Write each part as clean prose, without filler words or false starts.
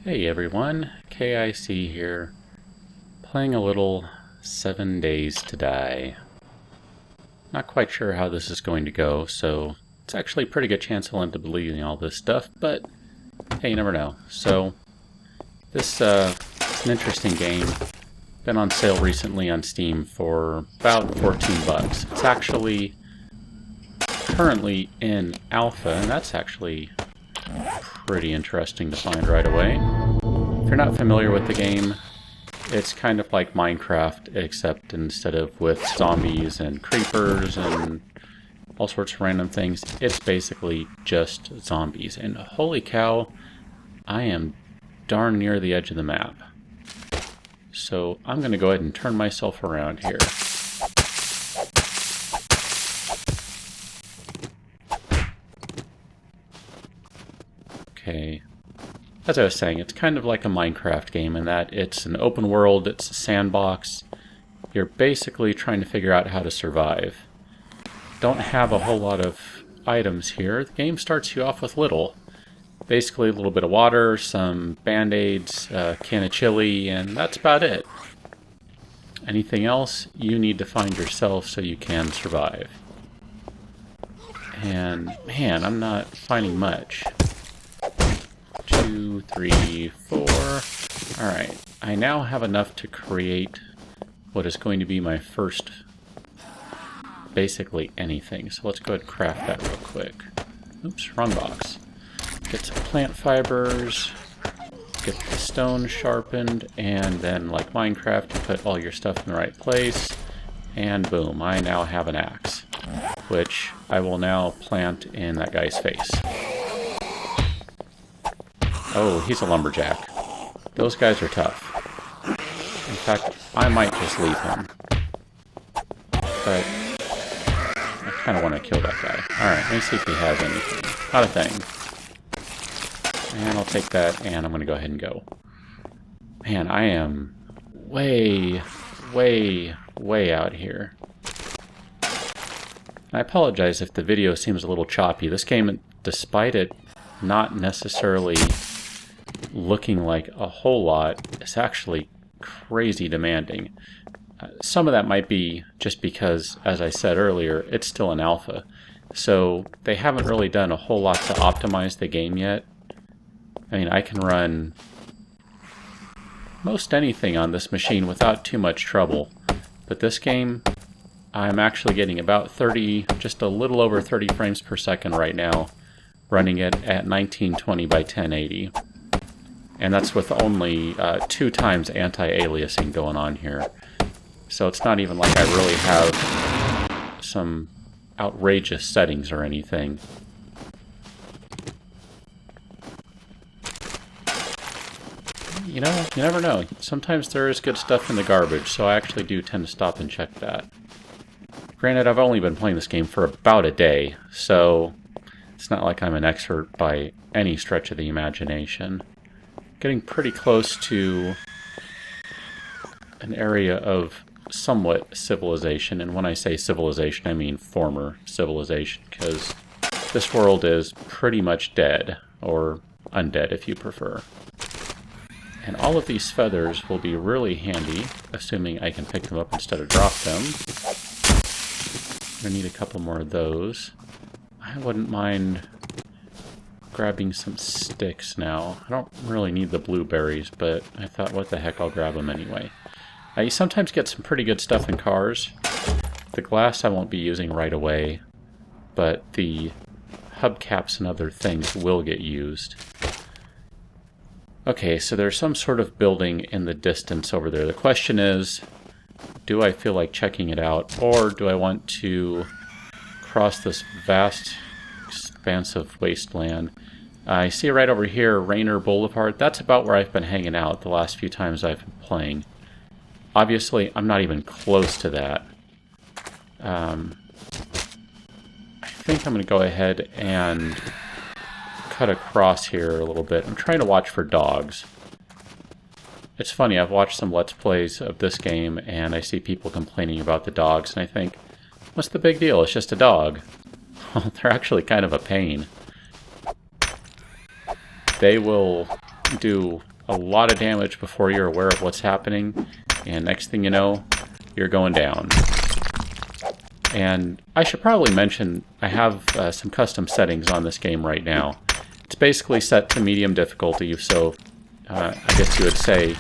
Hey everyone, KIC here, playing a little 7 Days to Die. Not quite sure how this is going to go, so it's actually a pretty good chance I'll end up deleting all this stuff, but hey, you never know. So, this it's an interesting game. Been on sale recently on Steam for about 14 bucks. It's actually currently in alpha, and that's actually pretty interesting to find right away. If you're not familiar with the game, it's kind of like Minecraft, except instead of with zombies and creepers and all sorts of random things, it's basically just zombies. And holy cow, I am darn near the edge of the map. So I'm going to go ahead and turn myself around here. Okay, as I was saying, it's kind of like a Minecraft game in that it's an open world, it's a sandbox. You're basically trying to figure out how to survive. Don't have a whole lot of items here. The game starts you off with little. Basically a little bit of water, some band-aids, a can of chili, and that's about it. Anything else, you need to find yourself so you can survive. And man, I'm not finding much. 2, 3, 4. Alright, I now have enough to create what is going to be my first, basically anything. So let's go ahead and craft that real quick. Oops, wrong box. Get some plant fibers, get the stone sharpened, and then like Minecraft, you put all your stuff in the right place, and boom, I now have an axe, which I will now plant in that guy's face. Oh, he's a lumberjack. Those guys are tough. In fact, I might just leave him. But I kind of want to kill that guy. Alright, let me see if he has anything. Not a thing. And I'll take that, and I'm going to go ahead and go. Man, I am way out here. I apologize if the video seems a little choppy. This game, despite it not necessarily looking like a whole lot, is actually crazy demanding. Some of that might be just because, as I said earlier, it's still an alpha. So they haven't really done a whole lot to optimize the game yet. I mean, I can run most anything on this machine without too much trouble. But this game, I'm actually getting about 30, just a little over 30 frames per second right now, running it at 1920 by 1080. And that's with only 2 times anti-aliasing going on here. So it's not even like I really have some outrageous settings or anything. You know, you never know. Sometimes there is good stuff in the garbage, so I actually do tend to stop and check that. Granted, I've only been playing this game for about a day, so it's not like I'm an expert by any stretch of the imagination. Getting pretty close to an area of somewhat civilization, and when I say civilization, I mean former civilization, because this world is pretty much dead, or undead if you prefer. And all of these feathers will be really handy, assuming I can pick them up instead of drop them. I'm going to need a couple more of those. I wouldn't mind grabbing some sticks now. I don't really need the blueberries, but I thought, what the heck, I'll grab them anyway. You sometimes get some pretty good stuff in cars. The glass I won't be using right away, but the hubcaps and other things will get used. Okay, so there's some sort of building in the distance over there. The question is, do I feel like checking it out, or do I want to cross this vast expanse of wasteland? I see right over here, Rainer Boulevard. That's about where I've been hanging out the last few times I've been playing. Obviously, I'm not even close to that. I think I'm going to go ahead and cut across here a little bit. I'm trying to watch for dogs. It's funny, I've watched some Let's Plays of this game, and I see people complaining about the dogs, and I think, what's the big deal? It's just a dog. Well, they're actually kind of a pain. They will do a lot of damage before you're aware of what's happening, and next thing you know, you're going down. And I should probably mention, I have some custom settings on this game right now. It's basically set to medium difficulty, so I guess you would say,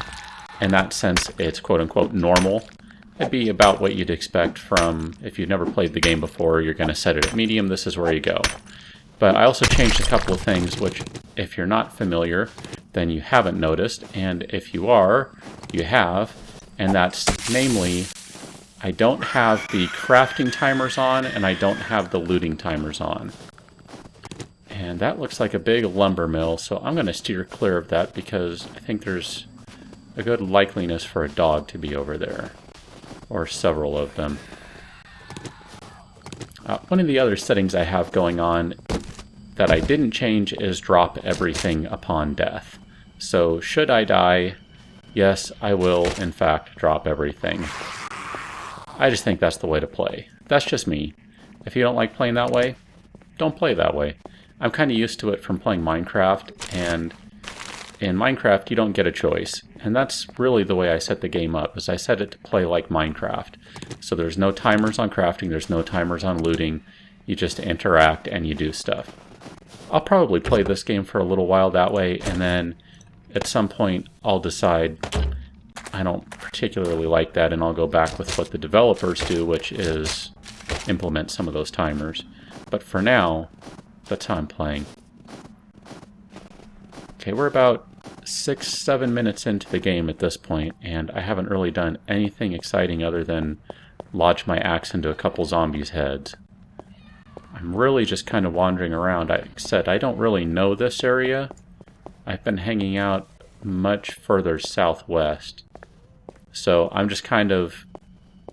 in that sense, it's quote-unquote normal. It'd be about what you'd expect from, if you've never played the game before, you're going to set it at medium, this is where you go. But I also changed a couple of things, which, if you're not familiar, then you haven't noticed, and if you are, you have, and that's namely, I don't have the crafting timers on, and I don't have the looting timers on. And that looks like a big lumber mill, so I'm going to steer clear of that because I think there's a good likeliness for a dog to be over there. Or several of them. One of the other settings I have going on that I didn't change is drop everything upon death. So should I die, yes, I will in fact drop everything. I just think that's the way to play. That's just me. If you don't like playing that way, don't play that way. I'm kind of used to it from playing Minecraft, and in Minecraft you don't get a choice. And that's really the way I set the game up, is I set it to play like Minecraft. So there's no timers on crafting, there's no timers on looting, you just interact and you do stuff. I'll probably play this game for a little while that way, and then at some point I'll decide I don't particularly like that, and I'll go back with what the developers do, which is implement some of those timers. But for now, that's how I'm playing. Okay, we're about 6-7 minutes into the game at this point, and I haven't really done anything exciting other than lodge my axe into a couple zombies' heads. I'm really just kind of wandering around. Like I said, I don't really know this area. I've been hanging out much further southwest. So I'm just kind of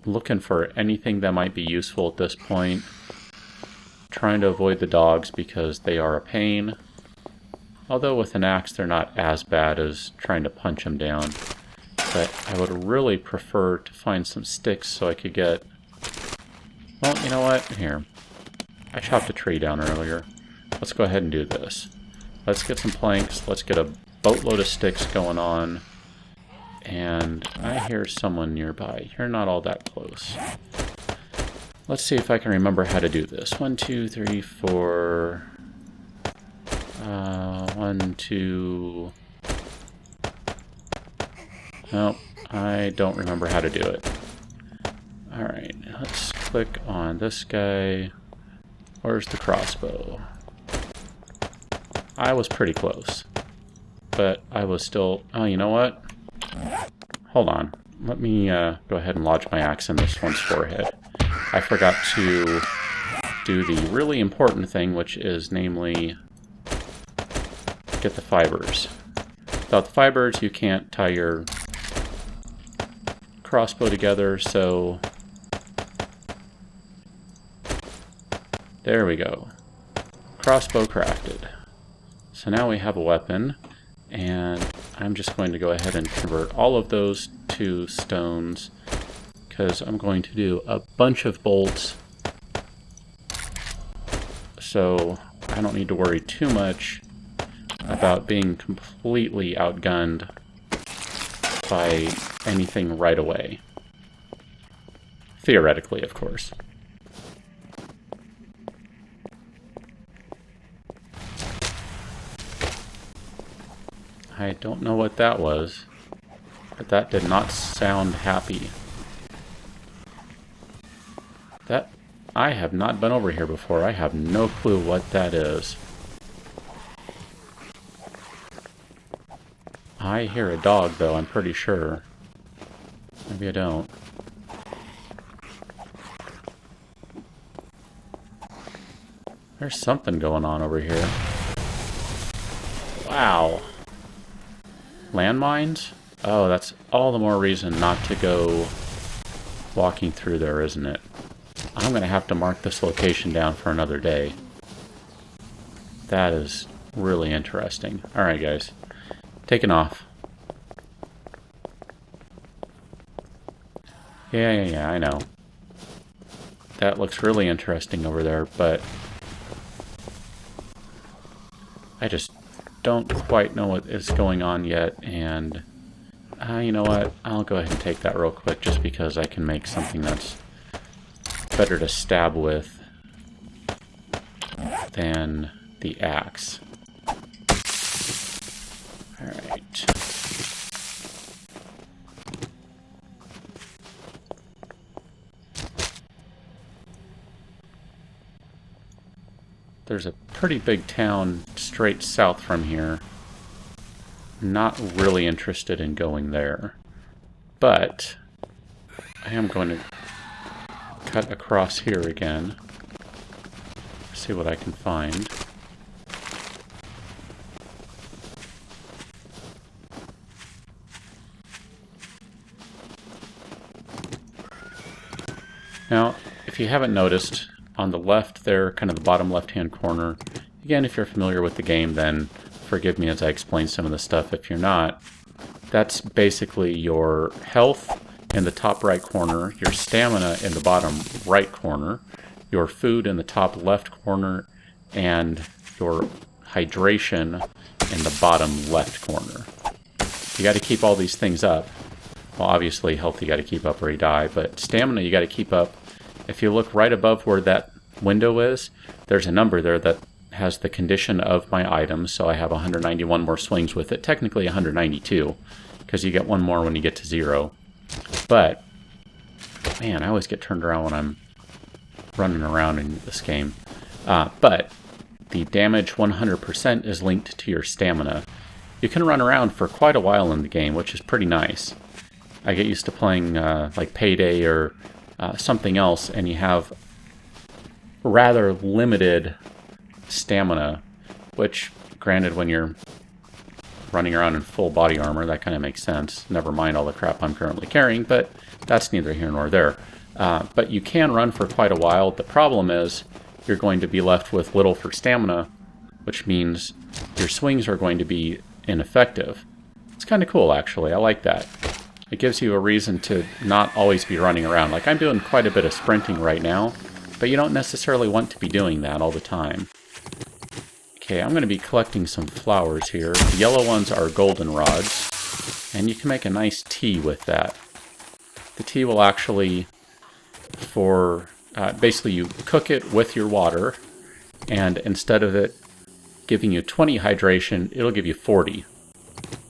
looking for anything that might be useful at this point. Trying to avoid the dogs because they are a pain. Although with an axe they're not as bad as trying to punch them down. But I would really prefer to find some sticks so I could get... Well, you know what? Here. I chopped a tree down earlier. Let's go ahead and do this. Let's get some planks. Let's get a boatload of sticks going on. And I hear someone nearby. You're not all that close. Let's see if I can remember how to do this. 1, 2, 3, 4... 1, 2... Nope, I don't remember how to do it. Alright, let's click on this guy. Where's the crossbow? I was pretty close. But I was still... Oh, you know what? Hold on. Let me go ahead and lodge my axe in this one's forehead. I forgot to do the really important thing, which is namely get the fibers. Without the fibers, you can't tie your crossbow together, so there we go. Crossbow crafted. So now we have a weapon, and I'm just going to go ahead and convert all of those to stones, because I'm going to do a bunch of bolts, so I don't need to worry too much about being completely outgunned by anything right away. Theoretically, of course. I don't know what that was, but that did not sound happy. That... I have not been over here before. I have no clue what that is. I hear a dog, though, I'm pretty sure. Maybe I don't. There's something going on over here. Wow. Landmines? Oh, that's all the more reason not to go walking through there, isn't it? I'm going to have to mark this location down for another day. That is really interesting. Alright, guys. Taking off. Yeah, I know. That looks really interesting over there, but I just don't quite know what is going on yet, and you know what? I'll go ahead and take that real quick just because I can make something that's better to stab with than the axe. Alright. There's a pretty big town straight south from here. Not really interested in going there. But I am going to cut across here again. See what I can find. Now, if you haven't noticed, on the left there, kind of the bottom left-hand corner, again, if you're familiar with the game, then forgive me as I explain some of the stuff. If you're not, that's basically your health in the top right corner, your stamina in the bottom right corner, your food in the top left corner, and your hydration in the bottom left corner. You got to keep all these things up. Well, obviously, health you got to keep up or you die, but stamina you got to keep up. If you look right above where that window is, there's a number there that has the condition of my items, so I have 191 more swings with it. Technically 192, because you get one more when you get to 0. But, man, I always get turned around when I'm running around in this game. But the damage 100% is linked to your stamina. You can run around for quite a while in the game, which is pretty nice. I get used to playing like Payday or something else, and you have rather limited stamina, which, granted, when you're running around in full body armor, that kind of makes sense. Never mind all the crap I'm currently carrying, but that's neither here nor there. But you can run for quite a while. The problem is you're going to be left with little for stamina, which means your swings are going to be ineffective. It's kind of cool, actually. I like that. It gives you a reason to not always be running around. Like, I'm doing quite a bit of sprinting right now, but you don't necessarily want to be doing that all the time. Okay, I'm going to be collecting some flowers here. The yellow ones are goldenrods, and you can make a nice tea with that. The tea will actually, basically you cook it with your water, and instead of it giving you 20 hydration, it'll give you 40.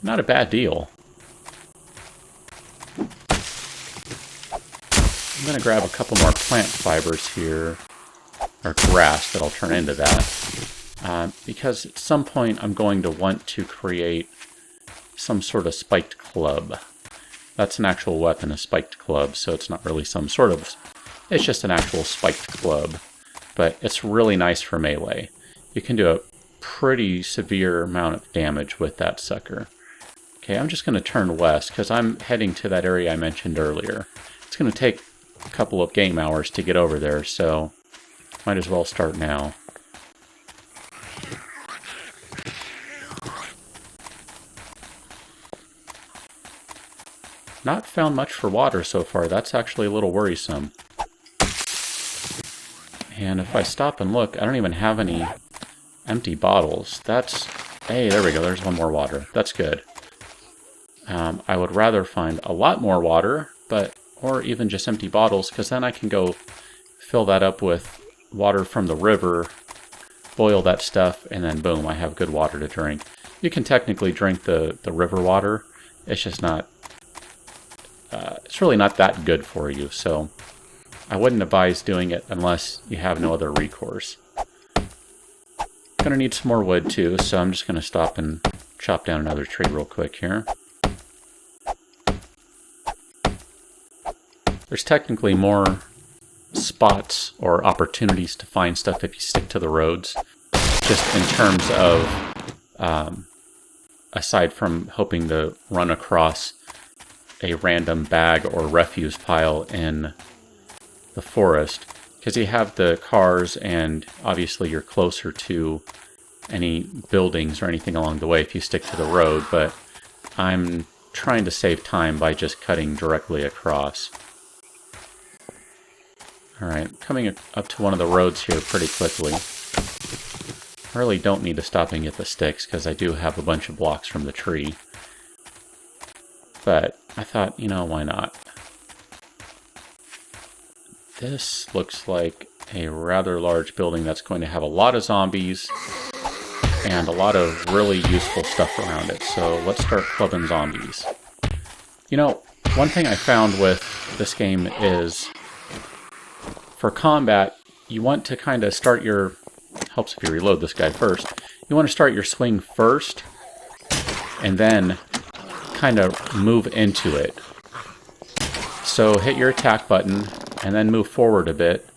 Not a bad deal. I'm going to grab a couple more plant fibers here, or grass that I'll turn into that, because at some point I'm going to want to create some sort of spiked club. That's an actual weapon, a spiked club, so it's not really some sort of... It's just an actual spiked club, but it's really nice for melee. You can do a pretty severe amount of damage with that sucker. Okay, I'm just going to turn west, because I'm heading to that area I mentioned earlier. It's going to take a couple of game hours to get over there, so might as well start now. Not found much for water so far. That's actually a little worrisome. And if I stop and look, I don't even have any empty bottles. That's... Hey, there we go. There's one more water. That's good. I would rather find a lot more water, or even just empty bottles, because then I can go fill that up with water from the river, boil that stuff, and then boom, I have good water to drink. You can technically drink the river water. It's just not... it's really not that good for you, so I wouldn't advise doing it unless you have no other recourse. Gonna need some more wood too, so I'm just gonna stop and chop down another tree real quick here. There's technically more spots or opportunities to find stuff if you stick to the roads, just in terms of, aside from hoping to run across a random bag or refuse pile in the forest, because you have the cars and obviously you're closer to any buildings or anything along the way if you stick to the road, but I'm trying to save time by just cutting directly across. Alright, coming up to one of the roads here pretty quickly. I really don't need to stop and get the sticks, because I do have a bunch of blocks from the tree. But I thought, you know, why not? This looks like a rather large building that's going to have a lot of zombies and a lot of really useful stuff around it. So let's start clubbing zombies. You know, one thing I found with this game is for combat, you want to kind of start your... helps if you reload this guy first. You want to start your swing first and then kind of move into it. So hit your attack button and then move forward a bit.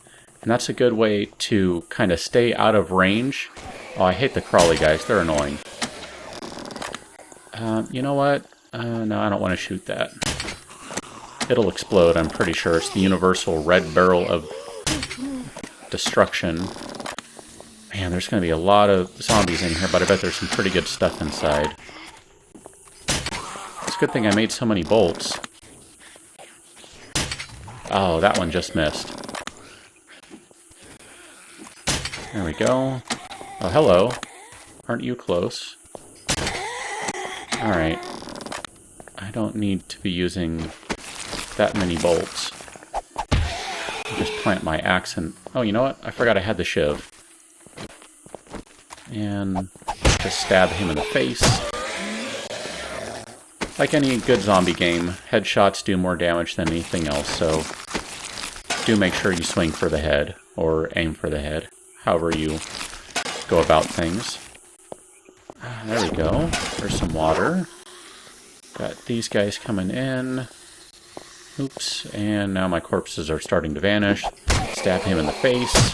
And that's a good way to kind of stay out of range. Oh, I hate the crawly guys. They're annoying. You know what? No, I don't want to shoot that. It'll explode, I'm pretty sure. It's the universal red barrel of destruction. Man, there's going to be a lot of zombies in here, but I bet there's some pretty good stuff inside. It's a good thing I made so many bolts. Oh, that one just missed. There we go. Oh, hello. Aren't you close? Alright. I don't need to be using that many bolts. I'll just plant my axe and... Oh, you know what? I forgot I had the shiv. And just stab him in the face. Like any good zombie game, headshots do more damage than anything else, so do make sure you swing for the head, or aim for the head, however you go about things. There we go. There's some water. Got these guys coming in. Oops, and now my corpses are starting to vanish. Stab him in the face.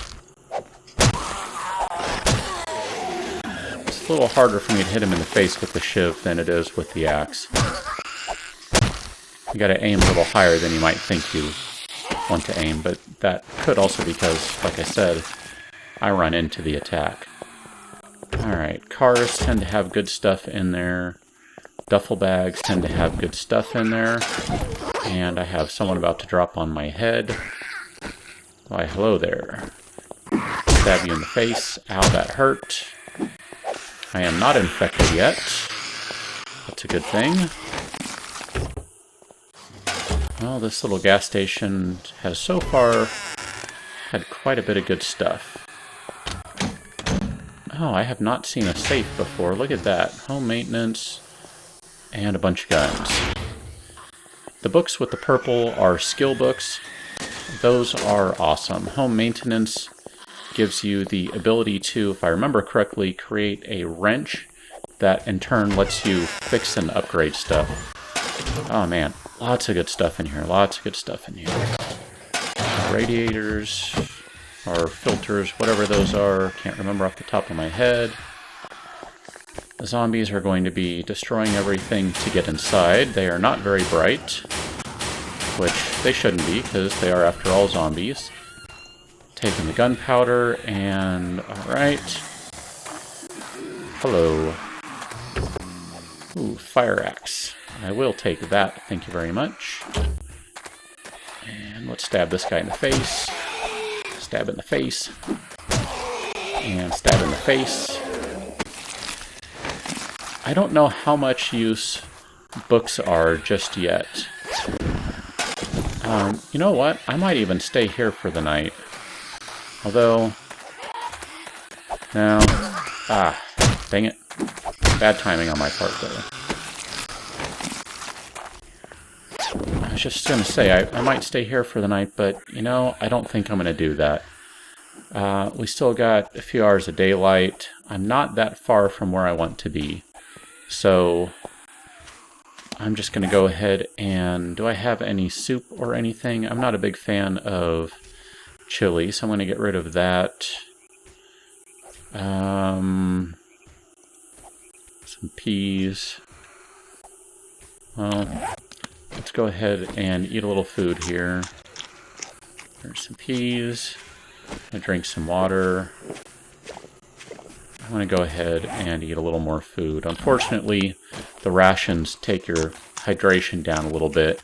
It's a little harder for me to hit him in the face with the shiv than it is with the axe. You gotta aim a little higher than you might think you want to aim, but that could also because, like I said, I run into the attack. Alright, cars tend to have good stuff in there. Duffel bags tend to have good stuff in there. And I have someone about to drop on my head. Why, hello there. Stab you in the face. Ow, that hurt. I am not infected yet. That's a good thing. Well, this little gas station has so far had quite a bit of good stuff. Oh, I have not seen a safe before. Look at that. Home maintenance and a bunch of guns. The books with the purple are skill books. Those are awesome. Home maintenance gives you the ability to, if I remember correctly, create a wrench that in turn lets you fix and upgrade stuff. Oh man, lots of good stuff in here. Lots of good stuff in here. Radiators, or filters, whatever those are. Can't remember off the top of my head. The zombies are going to be destroying everything to get inside. They are not very bright, which they shouldn't be, because they are, after all, zombies. Taking the gunpowder, and... alright. Hello. Ooh, fire axe. I will take that, thank you very much. And let's stab this guy in the face. Stab in the face. And stab in the face. I don't know how much use books are just yet. You know what? I might even stay here for the night. Although... no. Ah, dang it. Bad timing on my part, though. I was just going to say, I might stay here for the night, but, you know, I don't think I'm going to do that. We still got a few hours of daylight. I'm not that far from where I want to be. So, I'm just going to go ahead and... do I have any soup or anything? I'm not a big fan of chili, so I'm going to get rid of that. Some peas. Well, let's go ahead and eat a little food here. There's some peas. I'm going to drink some water. I'm going to go ahead and eat a little more food. Unfortunately, the rations take your hydration down a little bit.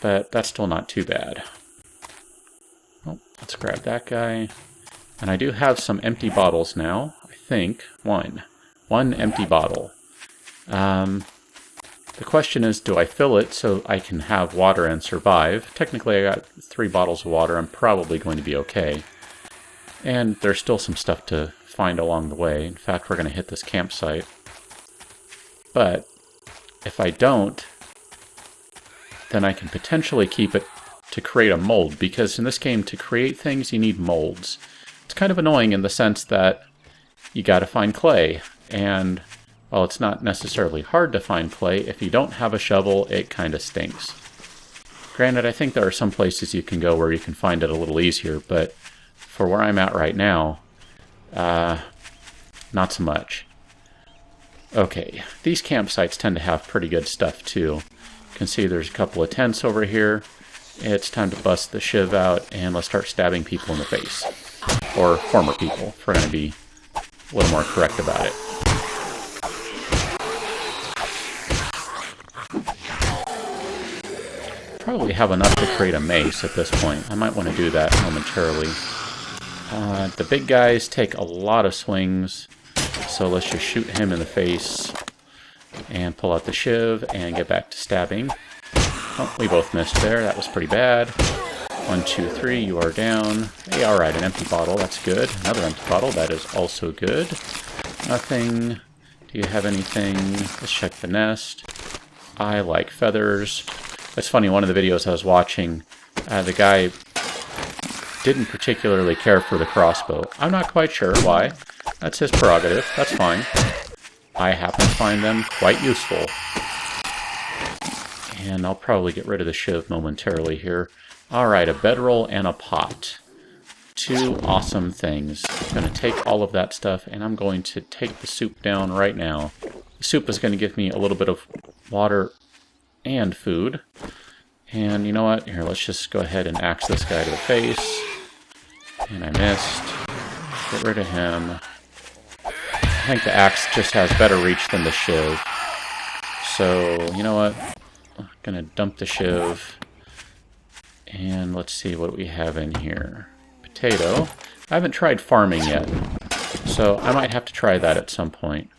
But that's still not too bad. Oh, let's grab that guy. And I do have some empty bottles now. I think one empty bottle. The question is, do I fill it so I can have water and survive? Technically, I got 3 bottles of water. I'm probably going to be okay. And there's still some stuff to find along the way. In fact, we're going to hit this campsite. But if I don't, then I can potentially keep it to create a mold, because in this game, to create things, you need molds. It's kind of annoying in the sense that you got to find clay, and while it's not necessarily hard to find clay, if you don't have a shovel, it kind of stinks. Granted, I think there are some places you can go where you can find it a little easier, but for where I'm at right now, not so much. Okay, these campsites tend to have pretty good stuff too. You can see there's a couple of tents over here. It's time to bust the shiv out and let's start stabbing people in the face. Or former people, if we're going to be a little more correct about it. Probably have enough to create a mace at this point. I might want to do that momentarily. The big guys take a lot of swings, so let's just shoot him in the face and pull out the shiv and get back to stabbing. Oh, we both missed there. That was pretty bad. 1, 2, 3, you are down. Hey, alright, an empty bottle. That's good. Another empty bottle. That is also good. Nothing. Do you have anything? Let's check the nest. I like feathers. It's funny, one of the videos I was watching, the guy didn't particularly care for the crossbow. I'm not quite sure why. That's his prerogative. That's fine. I happen to find them quite useful. And I'll probably get rid of the shiv momentarily here. Alright, a bedroll and a pot. 2 awesome things. I'm going to take all of that stuff and I'm going to take the soup down right now. The soup is going to give me a little bit of water and food. And you know what? Here, let's just go ahead and axe this guy to the face. And I missed. Get rid of him. I think the axe just has better reach than the shiv. So, you know what? I'm going to dump the shiv. And let's see what we have in here. Potato. I haven't tried farming yet, so I might have to try that at some point.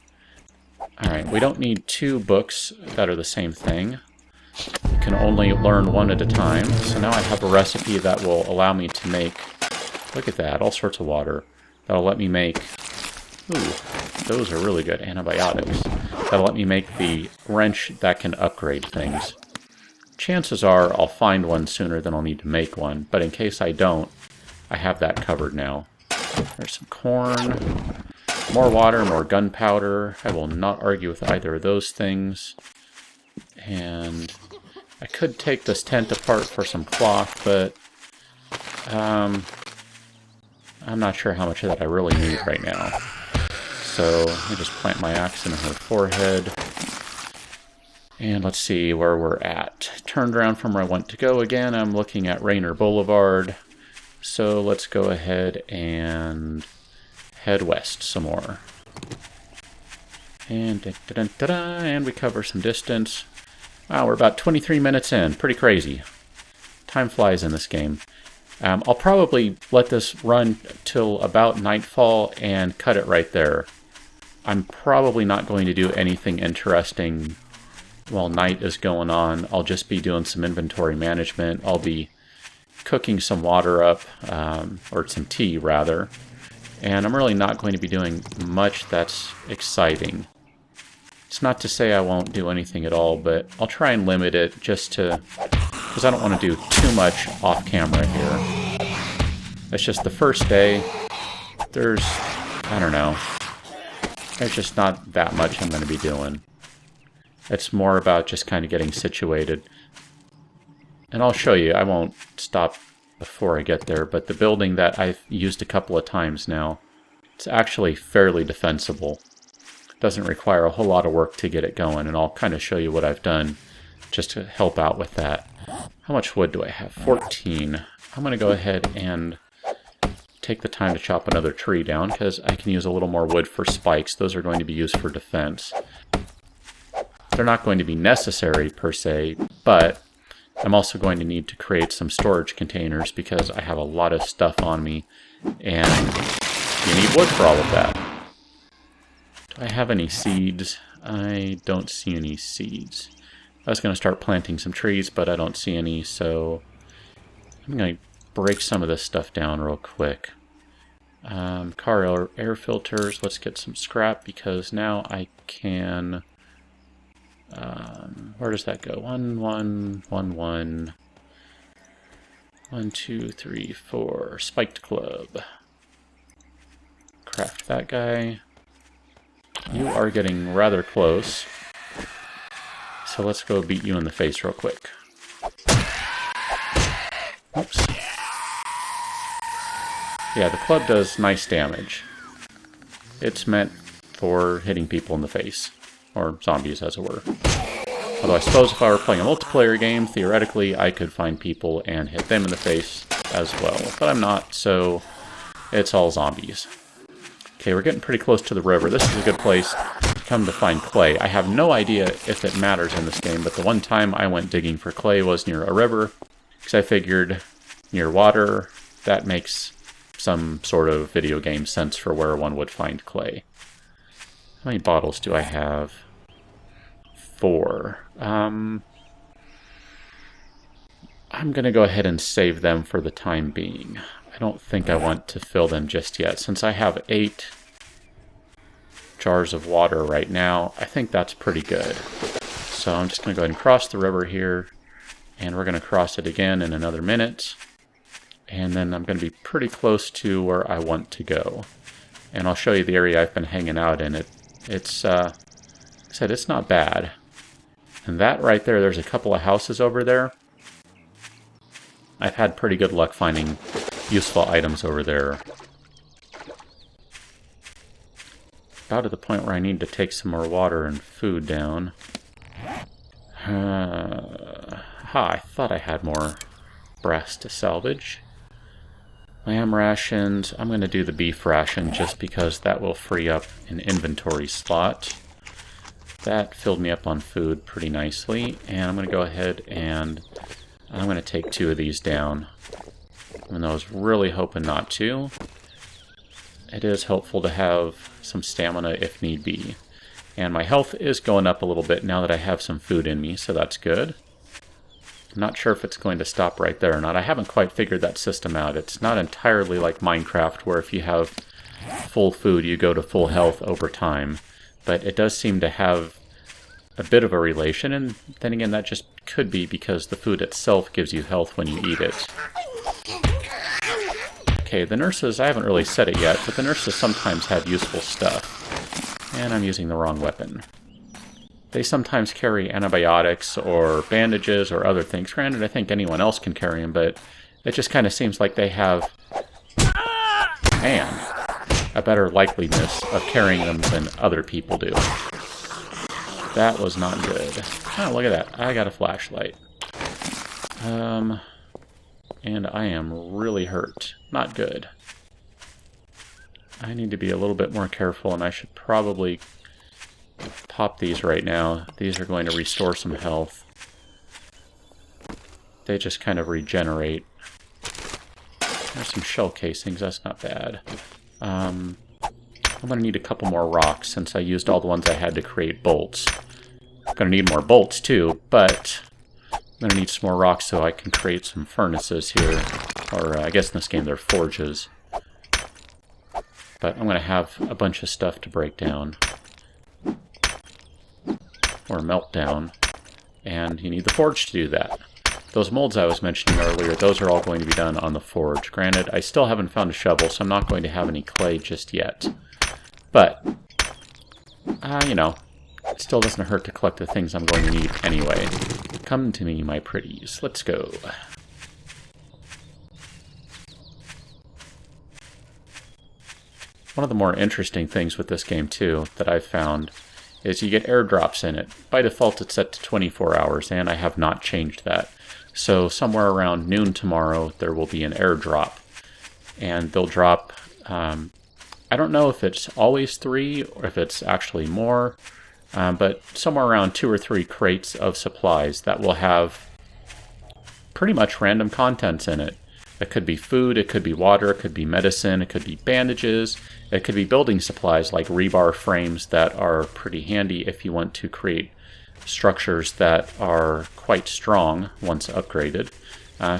Alright, we don't need 2 books that are the same thing. You can only learn 1 at a time. So now I have a recipe that will allow me to make, look at that, all sorts of water. That'll let me make, ooh, those are really good antibiotics. That'll let me make the wrench that can upgrade things. Chances are I'll find one sooner than I'll need to make one, but in case I don't, I have that covered now. There's some corn, more water, more gunpowder. I will not argue with either of those things. And I could take this tent apart for some cloth, but I'm not sure how much of that I really need right now. So let me just plant my axe in her forehead. And let's see where we're at. Turned around from where I want to go again. I'm looking at Rainer Boulevard. So let's go ahead and head west some more. And and we cover some distance. Wow, we're about 23 minutes in. Pretty crazy. Time flies in this game. I'll probably let this run till about nightfall and cut it right there. I'm probably not going to do anything interesting while night is going on. I'll just be doing some inventory management. I'll be cooking some water up, or some tea rather. And I'm really not going to be doing much that's exciting. It's not to say I won't do anything at all, but I'll try and limit it just to, because I don't want to do too much off camera here. It's just the first day. There's, I don't know, there's just not that much I'm going to be doing. It's more about just kind of getting situated. And I'll show you, I won't stop before I get there, but the building that I've used a couple of times now, it's actually fairly defensible. It doesn't require a whole lot of work to get it going, and I'll kind of show you what I've done just to help out with that. How much wood do I have? 14. I'm going to go ahead and take the time to chop another tree down, because I can use a little more wood for spikes. Those are going to be used for defense. They're not going to be necessary per se, but I'm also going to need to create some storage containers because I have a lot of stuff on me And you need wood for all of that. Do I have any seeds? I don't see any seeds. I was going to start planting some trees, but I don't see any, so I'm going to break some of this stuff down real quick. Car air filters, let's get some scrap, because now I can... where does that go? 1, 1, 1, 1. 1, 2, 3, 4. Spiked club. Craft that guy. You are getting rather close. So let's go beat you in the face real quick. Oops. Yeah, the club does nice damage. It's meant for hitting people in the face. Or zombies, as it were. Although I suppose if I were playing a multiplayer game, theoretically I could find people and hit them in the face as well. But I'm not, so it's all zombies. Okay, we're getting pretty close to the river. This is a good place to come to find clay. I have no idea if it matters in this game, but the one time I went digging for clay was near a river, because I figured near water, that makes some sort of video game sense for where one would find clay. How many bottles do I have? 4. I'm going to go ahead and save them for the time being. I don't think I want to fill them just yet. Since I have 8 jars of water right now, I think that's pretty good. So I'm just going to go ahead and cross the river here, and we're going to cross it again in another minute. And then I'm going to be pretty close to where I want to go. And I'll show you the area I've been hanging out in. It's like I said, it's not bad. And that right there, there's a couple of houses over there. I've had pretty good luck finding useful items over there. About to the point where I need to take some more water and food down. I thought I had more brass to salvage. Lamb rations. I'm going to do the beef ration just because that will free up an inventory slot. That filled me up on food pretty nicely. And I'm going to go ahead and I'm going to take 2 of these down. Even though I was really hoping not to. It is helpful to have some stamina if need be. And my health is going up a little bit now that I have some food in me, so that's good. I'm not sure if it's going to stop right there or not. I haven't quite figured that system out. It's not entirely like Minecraft, where if you have full food, you go to full health over time. But it does seem to have a bit of a relation, and then again, that just could be because the food itself gives you health when you eat it. Okay, the nurses, I haven't really said it yet, but the nurses sometimes have useful stuff. And I'm using the wrong weapon. They sometimes carry antibiotics or bandages or other things. Granted, I think anyone else can carry them, but it just kind of seems like they have, man, a better likeliness of carrying them than other people do. That was not good. Oh, look at that. I got a flashlight. And I am really hurt. Not good. I need to be a little bit more careful, and I should probably pop these right now. These are going to restore some health. They just kind of regenerate. There's some shell casings, that's not bad. I'm going to need a couple more rocks since I used all the ones I had to create bolts. I'm going to need more bolts too, but I'm going to need some more rocks so I can create some furnaces here. Or I guess in this game they're forges. But I'm going to have a bunch of stuff to break down. Or melt down. And you need the forge to do that. Those molds I was mentioning earlier, those are all going to be done on the forge. Granted, I still haven't found a shovel, so I'm not going to have any clay just yet. But, you know, it still doesn't hurt to collect the things I'm going to need anyway. Come to me, my pretties. Let's go. One of the more interesting things with this game, too, that I've found is you get airdrops in it. By default, it's set to 24 hours, and I have not changed that. So somewhere around noon tomorrow, there will be an airdrop. And they'll drop, I don't know if it's always 3 or if it's actually more, but somewhere around 2 or 3 crates of supplies that will have pretty much random contents in it. It could be food, it could be water, it could be medicine, it could be bandages, it could be building supplies like rebar frames that are pretty handy if you want to create structures that are quite strong once upgraded.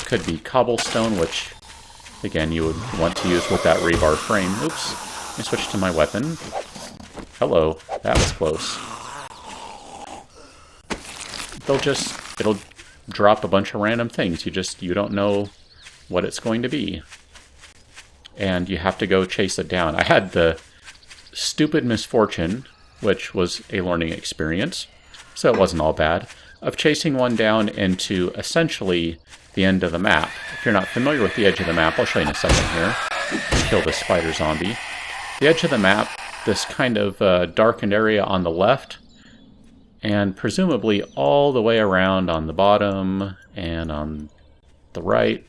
Could be cobblestone, which again you would want to use with that rebar frame. Oops, let me switch to my weapon. Hello, that was close. It'll drop a bunch of random things. You don't know what it's going to be. And you have to go chase it down. I had the stupid misfortune, which was a learning experience, so it wasn't all bad, of chasing one down into essentially the end of the map. If you're not familiar with the edge of the map, I'll show you in a second here. Kill this spider zombie. The edge of the map, this kind of darkened area on the left, and presumably all the way around on the bottom and on the right.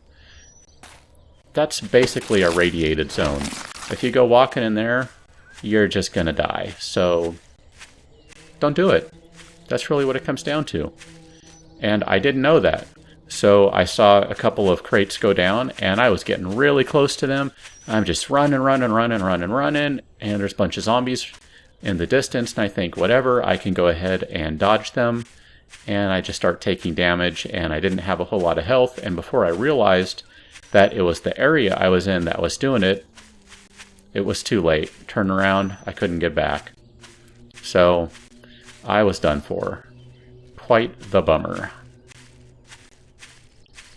That's basically a radiated zone. If you go walking in there, you're just gonna die. So don't do it. That's really what it comes down to. And I didn't know that. So I saw a couple of crates go down, and I was getting really close to them. I'm just running, and there's a bunch of zombies in the distance, and I think, whatever, I can go ahead and dodge them. And I just start taking damage, and I didn't have a whole lot of health, and before I realized that it was the area I was in that was doing it, it was too late. Turn around, I couldn't get back. So I was done for. Quite the bummer.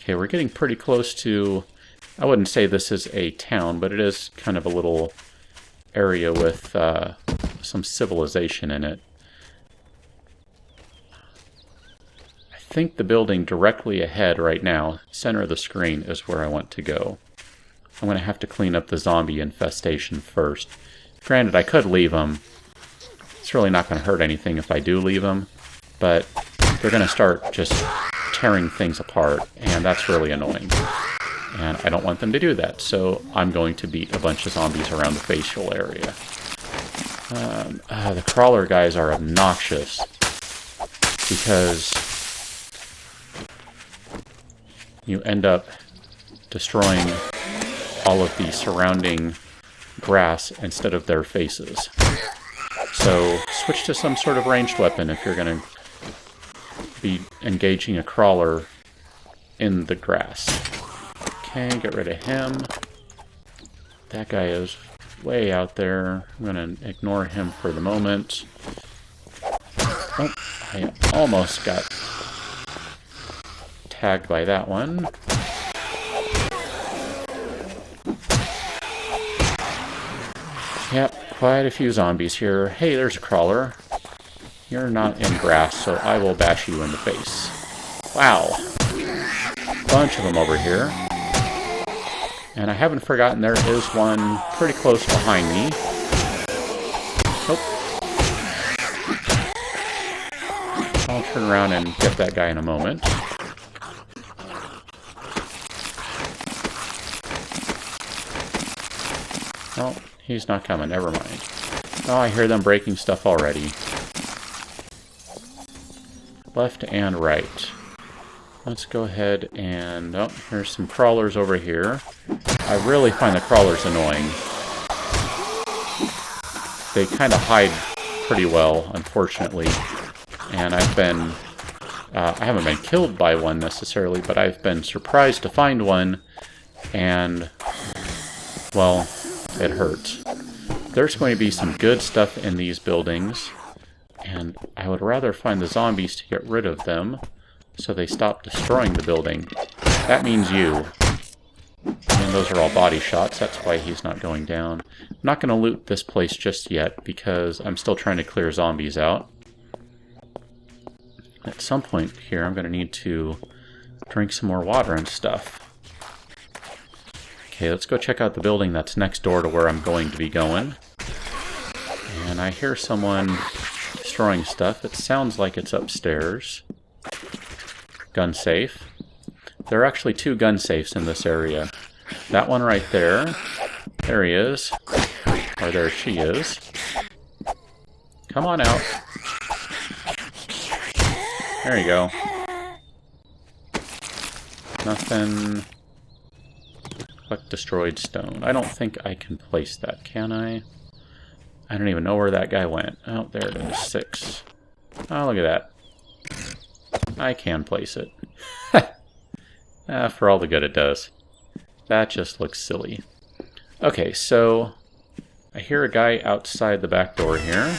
Okay, we're getting pretty close to, I wouldn't say this is a town, but it is kind of a little area with some civilization in it. I think the building directly ahead right now, center of the screen, is where I want to go. I'm going to have to clean up the zombie infestation first. Granted, I could leave them. It's really not going to hurt anything if I do leave them, but they're going to start just tearing things apart, and that's really annoying. And I don't want them to do that, so I'm going to beat a bunch of zombies around the facial area. The crawler guys are obnoxious because you end up destroying all of the surrounding grass instead of their faces. So switch to some sort of ranged weapon if you're going to be engaging a crawler in the grass. Okay, get rid of him. That guy is way out there. I'm going to ignore him for the moment. Oh, I almost got tagged by that one. Yep, quite a few zombies here. Hey, there's a crawler. You're not in grass, so I will bash you in the face. Wow. Bunch of them over here. And I haven't forgotten there is one pretty close behind me. Oh. I'll turn around and get that guy in a moment. Oh, he's not coming. Never mind. Oh, I hear them breaking stuff already. Left and right. Let's go ahead and... oh, here's some crawlers over here. I really find the crawlers annoying. They kind of hide pretty well, unfortunately. And I've been... I haven't been killed by one necessarily, but I've been surprised to find one. And... well, it hurts. There's going to be some good stuff in these buildings. And I would rather find the zombies to get rid of them so they stop destroying the building. That means you. And those are all body shots, that's why he's not going down. I'm not going to loot this place just yet because I'm still trying to clear zombies out. At some point here I'm going to need to drink some more water and stuff. Okay, let's go check out the building that's next door to where I'm going to be going. And I hear someone destroying stuff. It sounds like it's upstairs. Gun safe. There are actually two gun safes in this area. That one right there. There he is. Or there she is. Come on out. There you go. Nothing Collect destroyed stone. I don't think I can place that, can I? I don't even know where that guy went. Oh, there it is. 6. Oh, look at that. I can place it. For all the good it does. That just looks silly. Okay, so I hear a guy outside the back door here.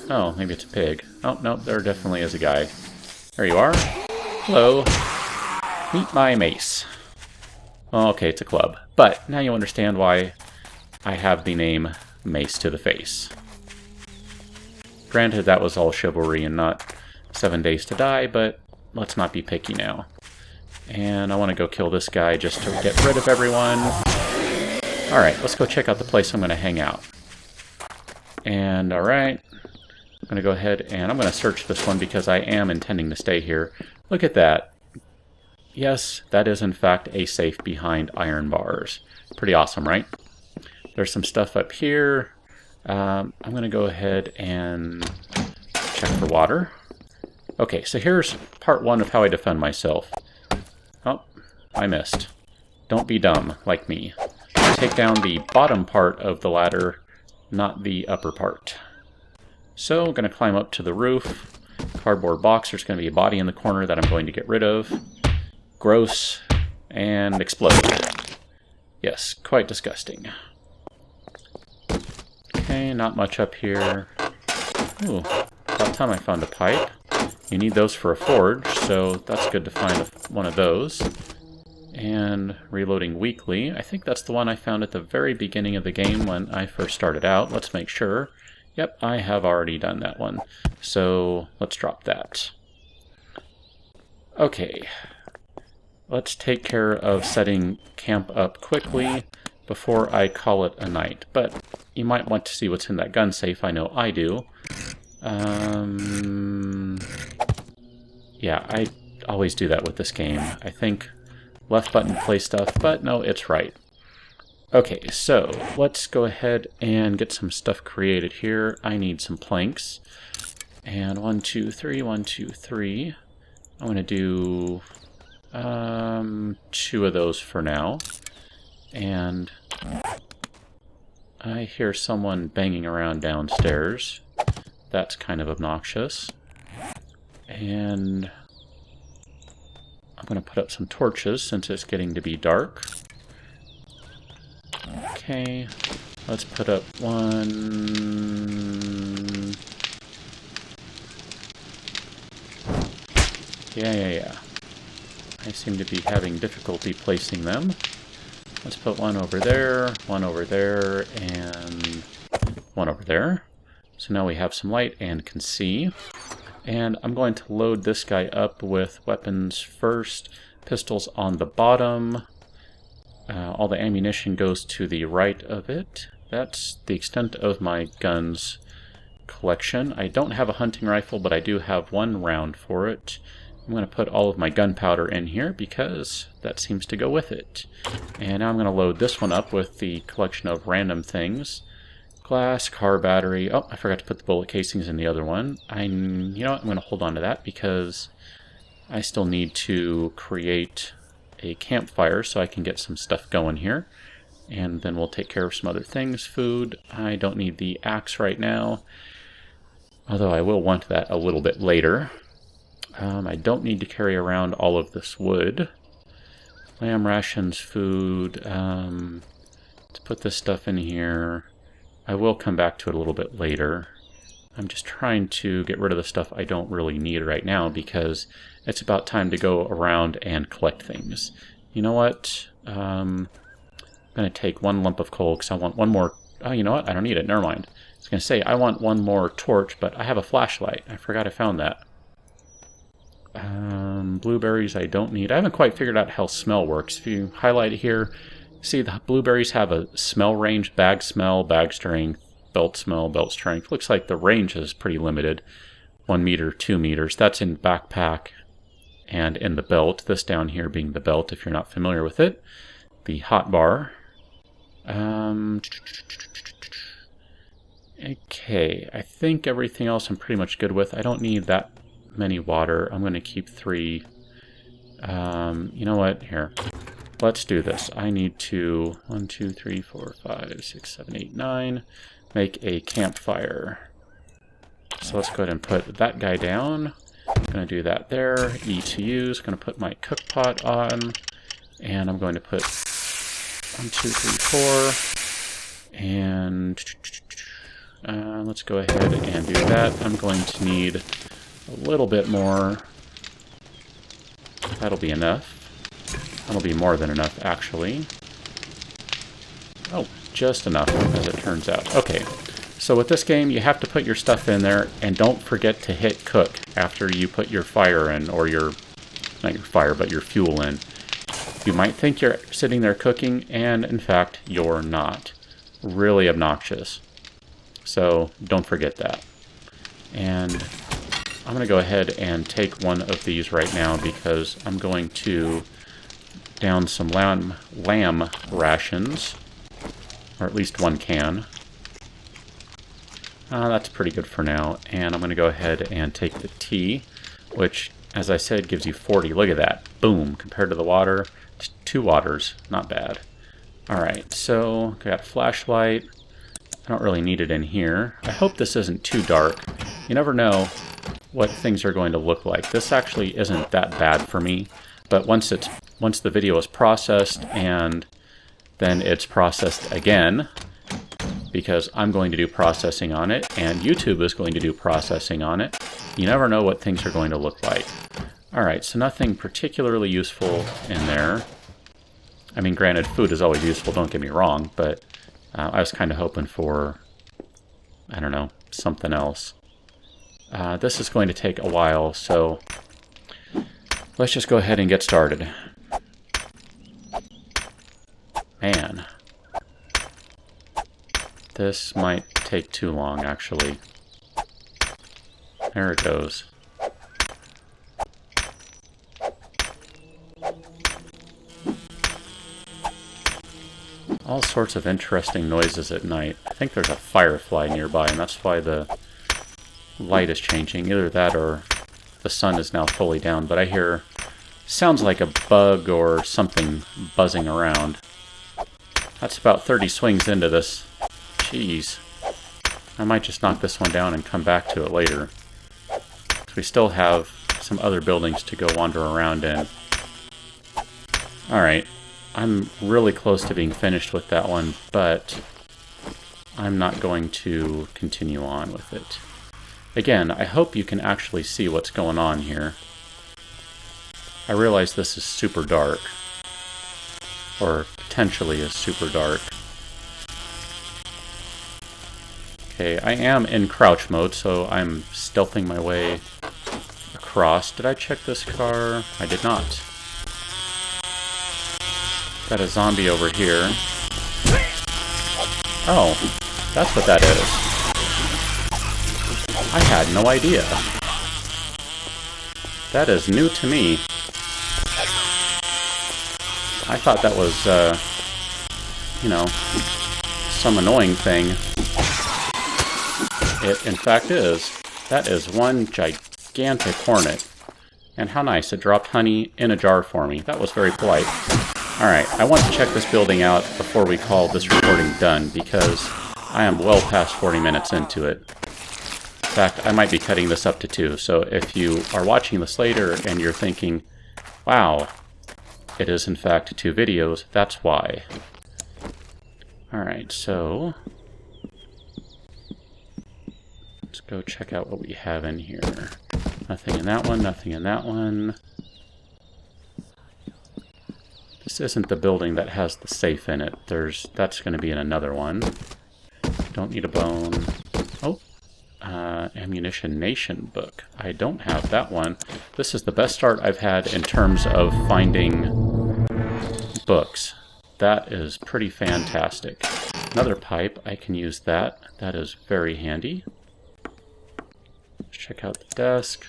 Oh, maybe it's a pig. Oh, no, there definitely is a guy. There you are. Hello. Meet my mace. Oh, okay, it's a club. But now you understand why I have the name Mace to the Face. Granted, that was all chivalry and not 7 Days to Die, but let's not be picky now. And I want to go kill this guy just to get rid of everyone. Alright, let's go check out the place I'm going to hang out. And alright, I'm going to go ahead and I'm going to search this one because I am intending to stay here. Look at that. Yes, that is in fact a safe behind iron bars. Pretty awesome, right? There's some stuff up here. I'm going to go ahead and check for water. Okay, so here's part 1 of how I defend myself. Oh, I missed. Don't be dumb, like me. Take down the bottom part of the ladder, not the upper part. So, I'm going to climb up to the roof. Cardboard box, there's going to be a body in the corner that I'm going to get rid of. Gross. And explode. Yes, quite disgusting. Okay, not much up here. Ooh, about time I found a pipe. You need those for a forge, so that's good to find one of those. And reloading weekly. I think that's the one I found at the very beginning of the game when I first started out. Let's make sure. Yep, I have already done that one. So let's drop that. Okay. Let's take care of setting camp up quickly before I call it a night. But you might want to see what's in that gun safe. I know I do. Yeah, I always do that with this game. I think left button play stuff, but no, it's right. Okay, so let's go ahead and get some stuff created here. I need some planks. And 1, 2, 3, 1, 2, 3. I'm going to do 2 of those for now. And I hear someone banging around downstairs. That's kind of obnoxious. And I'm going to put up some torches since it's getting to be dark. Okay, let's put up 1. Yeah. I seem to be having difficulty placing them. Let's put 1 over there, 1 over there, and 1 over there. So now we have some light and can see. And I'm going to load this guy up with weapons first. Pistols on the bottom. All the ammunition goes to the right of it. That's the extent of my guns collection. I don't have a hunting rifle, but I do have 1 round for it. I'm going to put all of my gunpowder in here because that seems to go with it. And now I'm going to load this one up with the collection of random things. Glass, car battery. Oh, I forgot to put the bullet casings in the other one. You know what? I'm going to hold on to that because I still need to create a campfire so I can get some stuff going here. And then we'll take care of some other things. Food. I don't need the axe right now, although I will want that a little bit later. I don't need to carry around all of this wood. Lamb rations, food. Let's put this stuff in here. I will come back to it a little bit later. I'm just trying to get rid of the stuff I don't really need right now because it's about time to go around and collect things. You know what? I'm going to take 1 lump of coal because I want 1 more... Oh, you know what? I don't need it. Never mind. I was going to say I want 1 more torch, but I have a flashlight. I forgot I found that. Blueberries I don't need. I haven't quite figured out how smell works. If you highlight it here, see the blueberries have a smell range, bag smell, bag strength, belt smell, belt strength. Looks like the range is pretty limited. 1 meter, 2 meters. That's in backpack and in the belt. This down here being the belt if you're not familiar with it. The hot bar. Okay, I think everything else I'm pretty much good with. I don't need that many water. I'm going to keep 3. You know what? Here. let's do this. I need to 1, 2, 3, 4, 5, 6, 7, 8, 9 make a campfire. So let's go ahead and put that guy down. I'm going to do that there. E to use. Going to put my cook pot on. And I'm going to put 1, 2, 3, 4. And let's go ahead and do that. I'm going to need a little bit more. That'll be enough. That'll be more than enough, actually. Oh, just enough, as it turns out. Okay. So with this game, you have to put your stuff in there, and don't forget to hit cook after you put your fire in, or your, not your fire, but your fuel in. You might think you're sitting there cooking, and in fact, you're not. Really obnoxious. So don't forget that. And I'm going to go ahead and take one of these right now, because I'm going to down some lamb rations, or at least one can. That's pretty good for now. And I'm going to go ahead and take the tea, which, as I said, gives you 40. Look at that. Boom. Compared to the water, it's 2 waters. Not bad. Alright, so got flashlight. I don't really need it in here. I hope this isn't too dark. You never know what things are going to look like. This actually isn't that bad for me, but once the video is processed and then it's processed again, because I'm going to do processing on it, and YouTube is going to do processing on it. You never know what things are going to look like. Alright, so nothing particularly useful in there. I mean, granted, food is always useful, don't get me wrong, but I was kind of hoping for, I don't know, something else. This is going to take a while, so let's just go ahead and get started. Man. This might take too long, actually. There it goes. All sorts of interesting noises at night. I think there's a firefly nearby, and that's why the light is changing. Either that or the sun is now fully down, but I hear... sounds like a bug or something buzzing around. That's about 30 swings into this. Jeez. I might just knock this one down and come back to it later. We still have some other buildings to go wander around in. Alright. I'm really close to being finished with that one, but I'm not going to continue on with it. Again, I hope you can actually see what's going on here. I realize this is super dark. Or potentially is super dark. Okay, I am in crouch mode, so I'm stealthing my way across. Did I check this car? I did not. Got a zombie over here. Oh, that's what that is. I had no idea. That is new to me. I thought that was, you know, some annoying thing. It, in fact, is. That is one gigantic hornet. And how nice, it dropped honey in a jar for me. That was very polite. Alright, I want to check this building out before we call this recording done, because I am well past 40 minutes into it. In fact, I might be cutting this up to 2, so if you are watching this later and you're thinking, wow, it is in fact 2 videos, that's why. Alright, so... let's go check out what we have in here. Nothing in that one, nothing in that one. This isn't the building that has the safe in it. That's going to be in another one. Don't need a bone. Oh, Ammunition Nation book. I don't have that one. This is the best start I've had in terms of finding books. That is pretty fantastic. Another pipe, I can use that. That is very handy. Let's check out the desk.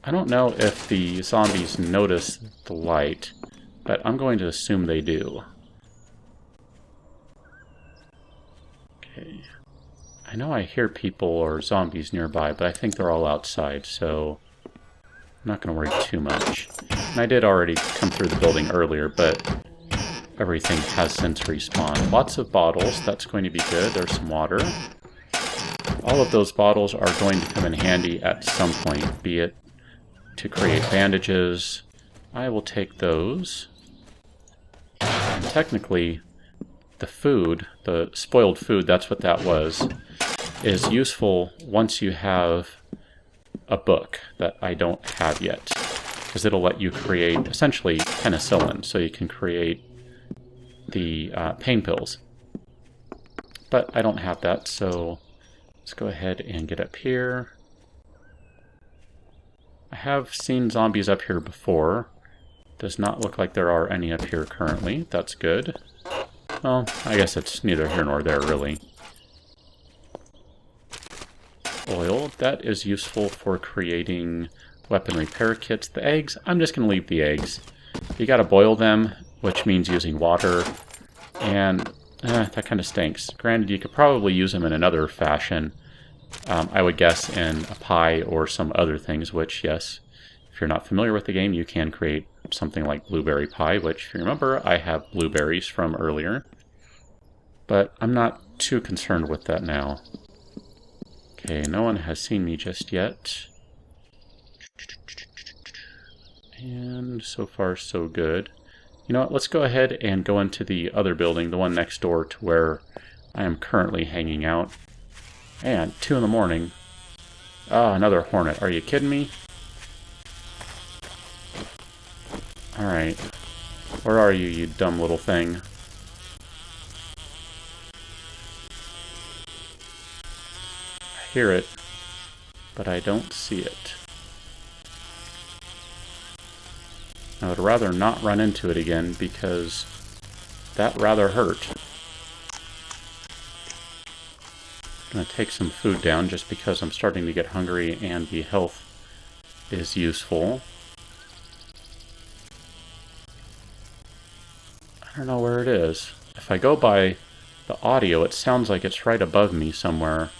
I don't know if the zombies notice the light, but I'm going to assume they do. Okay. I know I hear people or zombies nearby, but I think they're all outside, so I'm not going to worry too much. And I did already come through the building earlier, but everything has since respawned. Lots of bottles. That's going to be good. There's some water. All of those bottles are going to come in handy at some point, be it to create bandages. I will take those. And technically, the food, the spoiled food, that's what that was, is useful once you have a book that I don't have yet, because it'll let you create essentially penicillin, so you can create the pain pills. But I don't have that, so let's go ahead and get up here. I have seen zombies up here before. Does not look like there are any up here currently. That's good. Well, I guess it's neither here nor there, really. Oil, that is useful for creating weapon repair kits. The eggs, I'm just going to leave the eggs. You got to boil them, which means using water, and that kind of stinks. Granted, you could probably use them in another fashion. I would guess in a pie or some other things, which, yes, if you're not familiar with the game, you can create something like blueberry pie, which, if you remember, I have blueberries from earlier. But I'm not too concerned with that now. Okay, no one has seen me just yet. And so far, so good. You know what, let's go ahead and go into the other building, the one next door to where I am currently hanging out. And 2 in the morning. Ah, another hornet. Are you kidding me? Alright. Where are you, you dumb little thing? I hear it, but I don't see it. I would rather not run into it again, because that rather hurt. I'm going to take some food down just because I'm starting to get hungry and the health is useful. I don't know where it is. If I go by the audio, it sounds like it's right above me somewhere.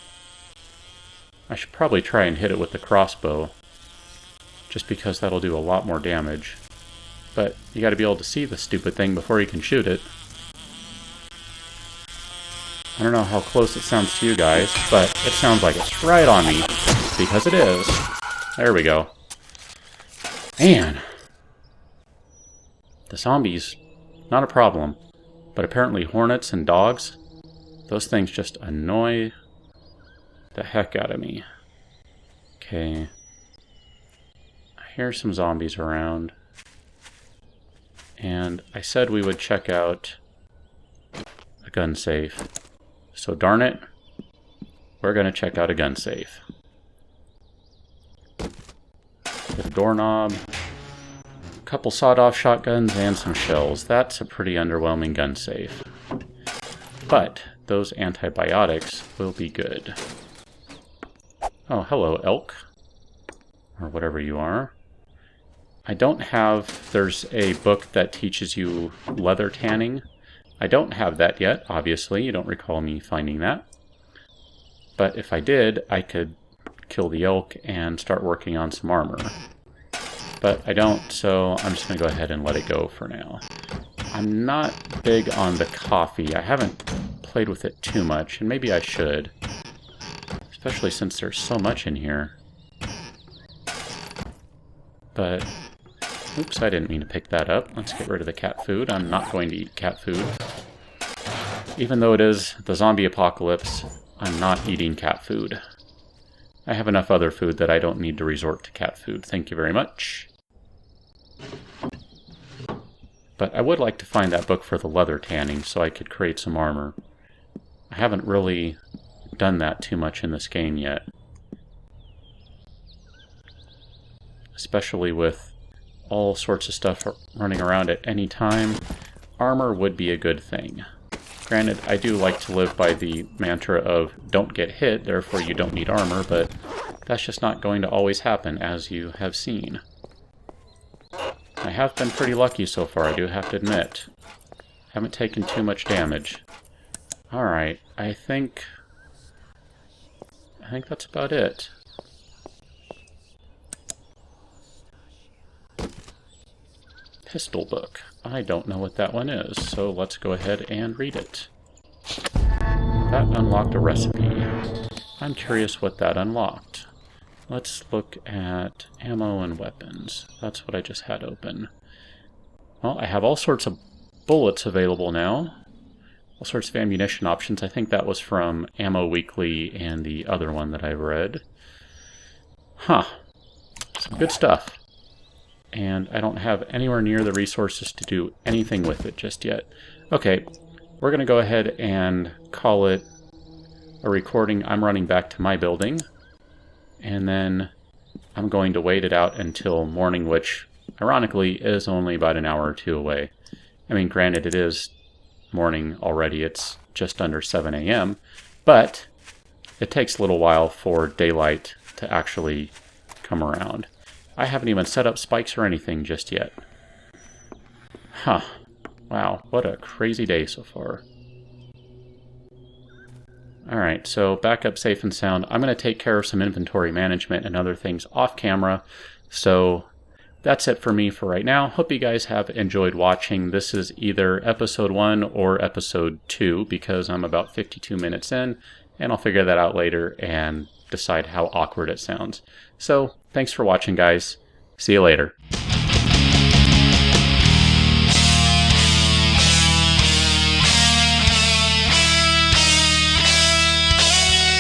I should probably try and hit it with the crossbow, just because that'll do a lot more damage. But you gotta be able to see the stupid thing before you can shoot it. I don't know how close it sounds to you guys, but it sounds like it's right on me, because it is. There we go. Man! The zombies, not a problem. But apparently hornets and dogs, those things just annoy the heck out of me. Okay. I hear some zombies around. And I said we would check out a gun safe. So darn it, we're going to check out a gun safe. Get a doorknob, a couple sawed-off shotguns, and some shells. That's a pretty underwhelming gun safe. But those antibiotics will be good. Oh, hello, elk. Or whatever you are. I don't have... There's a book that teaches you leather tanning. I don't have that yet, obviously. You don't recall me finding that. But if I did, I could kill the elk and start working on some armor. But I don't, so I'm just going to go ahead and let it go for now. I'm not big on the coffee. I haven't played with it too much, and maybe I should. Especially since there's so much in here. But, oops, I didn't mean to pick that up. Let's get rid of the cat food. I'm not going to eat cat food. Even though it is the zombie apocalypse, I'm not eating cat food. I have enough other food that I don't need to resort to cat food. Thank you very much. But I would like to find that book for the leather tanning so I could create some armor. I haven't really done that too much in this game yet. Especially with all sorts of stuff running around at any time, armor would be a good thing. Granted, I do like to live by the mantra of don't get hit, therefore you don't need armor, but that's just not going to always happen, as you have seen. I have been pretty lucky so far, I do have to admit. Haven't taken too much damage. Alright, I think that's about it. pistol book. I don't know what that one is, so let's go ahead and read it. That unlocked a recipe. I'm curious what that unlocked. Let's look at ammo and weapons. That's what I just had open. Well, I have all sorts of bullets available now. All sorts of ammunition options. I think that was from Ammo Weekly and the other one that I've read. Huh. Some good stuff. And I don't have anywhere near the resources to do anything with it just yet. Okay, we're going to go ahead and call it a recording. I'm running back to my building. And then I'm going to wait it out until morning, which ironically is only about an hour or two away. I mean, granted, it is morning already. It's just under 7 a.m. But it takes a little while for daylight to actually come around. I haven't even set up spikes or anything just yet. Huh. Wow, what a crazy day so far. Alright, so back up safe and sound. I'm going to take care of some inventory management and other things off camera. So that's it for me for right now. Hope you guys have enjoyed watching. This is either episode 1 or episode 2 because I'm about 52 minutes in, and I'll figure that out later and decide how awkward it sounds. So thanks for watching, guys. See you later.